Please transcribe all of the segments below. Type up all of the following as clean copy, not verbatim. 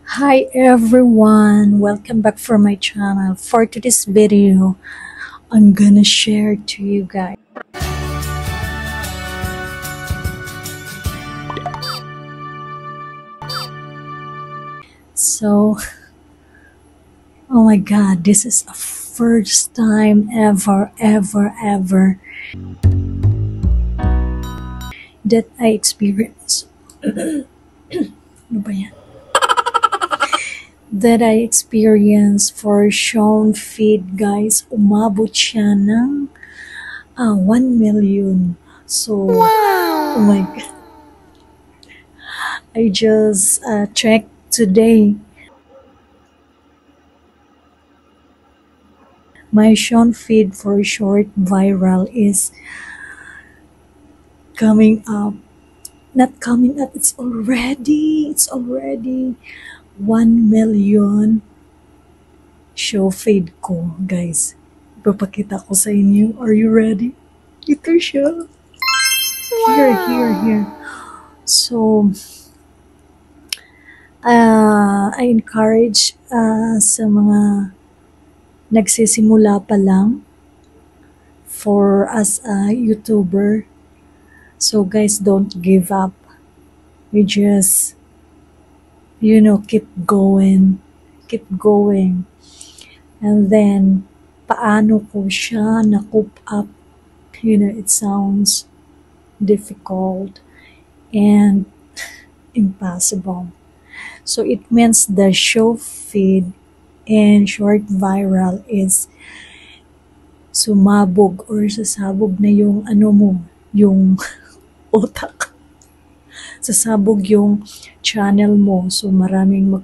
Hi everyone, welcome back for my channel. For today's video, I'm gonna share to you guys. So, oh my god, this is a first time ever that I experience. Ano ba yan? That I experience for Sean Feed, guys. Umabot siya ng 1 million. So, oh my god. I just checked today. My Sean Feed for short viral is coming up. Not coming up, it's already 1 million show feed ko, guys. Ipapakita ko sa inyo. Are you ready? Ito siya. Here. So, I encourage sa mga nagsisimula pa lang for as a YouTuber. So guys, don't give up. We just, keep going. And then, paano ko siya na-coop up? It sounds difficult and impossible. So it means the show feed and short viral is sumabog or sasabog na yung yung utak. Sasabog yung channel mo. So maraming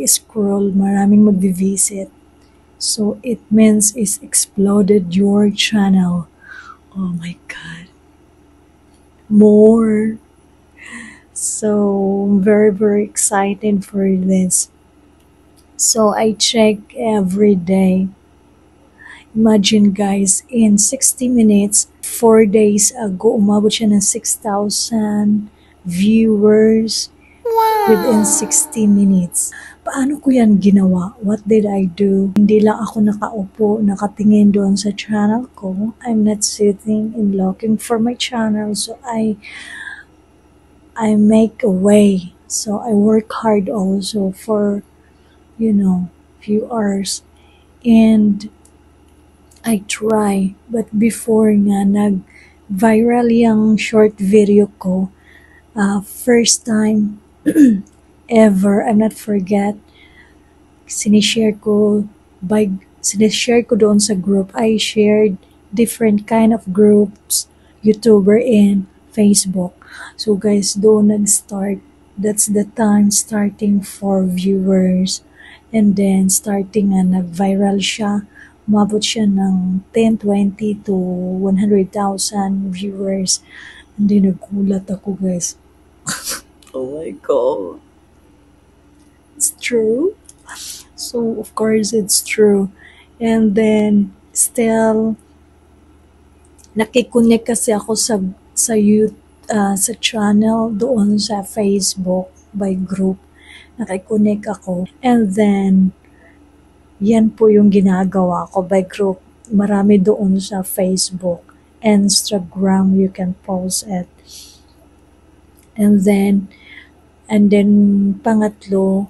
scroll, maraming mag-visit. So it means it's exploded your channel. Oh my god. More. So I'm very excited for this. So I check every day. Imagine guys, in 60 minutes, 4 days ago, umabot siya ng 6,000 viewers within 60 minutes. Paano ko yan ginawa? What did I do? Hindi lang ako nakaupo, nakatingin doon sa channel ko. I'm not sitting and looking for my channel. So I make a way. So I work hard also for, few hours. And I try. But before nga, nag-viral yung short video ko. First time ever, I'm not forget, sinishare ko doon sa group. I shared different kind of groups, YouTuber and Facebook. So guys, doon nag-start. That's the time starting for viewers. And then starting nag-viral siya. Umabot siya ng 10, 20 to 100,000 viewers. And then nagulat ako, guys. Oh my god. It's true. So of course it's true. And then still nakikonek kasi ako sa sa channel doon sa Facebook by group. Nakikonek ako. And then yan po yung ginagawa ko by group. Marami doon sa Facebook, Instagram, you can post it. And then pangatlo,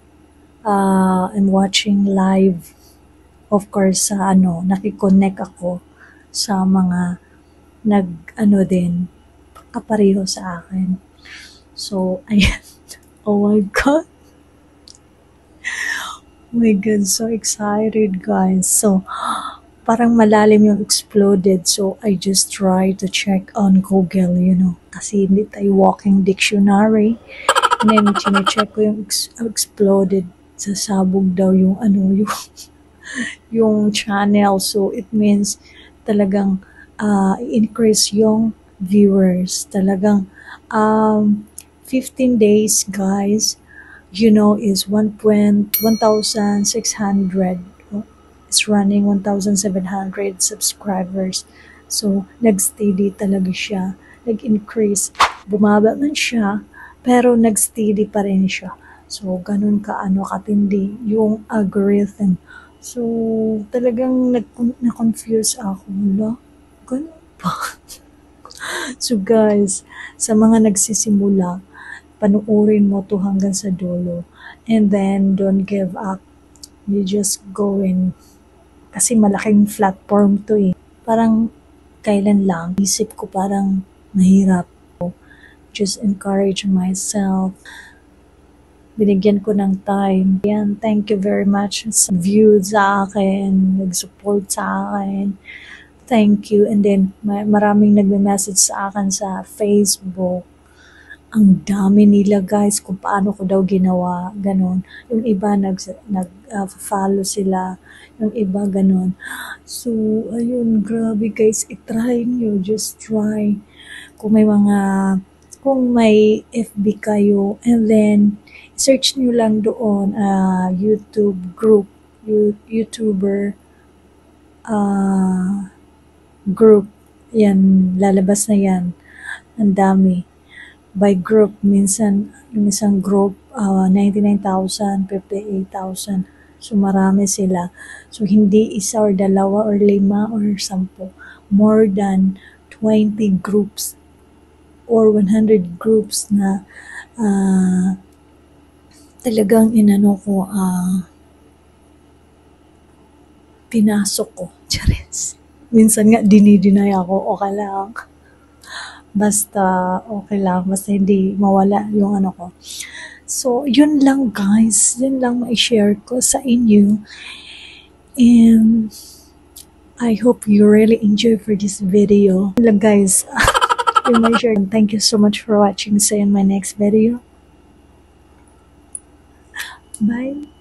I'm watching live. Of course, sa nakikonek ako sa mga din, kapareho sa akin. So, ayan. Oh my god. Oh my god, so excited guys. So, parang malalim yung exploded. So, I just try to check on Google, kasi hindi tayo walking dictionary. And then, chinecheck ko yung exploded. Sasabog daw yung yung channel. So, it means talagang increase yung viewers. Talagang 15 days, guys, is 1,600. It's running 1,700 subscribers. So, nag-steady talaga siya. Nag-increase. Bumaba man siya, Pero nag-steady pa rin siya. So, ganun katindi yung algorithm. So, talagang na-confuse ako. Wala, ganun pa. So guys, sa mga nagsisimula, panuorin mo to hanggang sa dulo. And then, don't give up. You just go in. Kasi malaking platform to eh. Parang kailan lang, isip ko parang mahirap. Just encourage myself. Binigyan ko ng time. Yan, thank you very much sa view sa akin, nag-support sa akin. Thank you. And then, maraming nagme-message sa akin sa Facebook. Ang dami nila guys kung paano ko daw ginawa, ganun. Yung iba follow sila, yung iba ganun. So, ayun, grabe guys, i-try nyo, just try. Kung may FB kayo, and then, search nyo lang doon, YouTube group, YouTuber, group, yan, lalabas na yan. Ang dami. By group, minsan, yung isang group, 99,000, 58,000. So, marami sila. So, hindi isa or dalawa or lima or 10. More than 20 groups or 100 groups na talagang pinasok ko. Charis. Minsan nga, dinideny ako, okay lang. Basta, okay lang. Basta hindi mawala yung ko. So, yun lang guys. Yun lang ma-share ko sa inyo. And, I hope you really enjoy for this video. Yun lang guys. Thank you so much for watching. See you in my next video. Bye.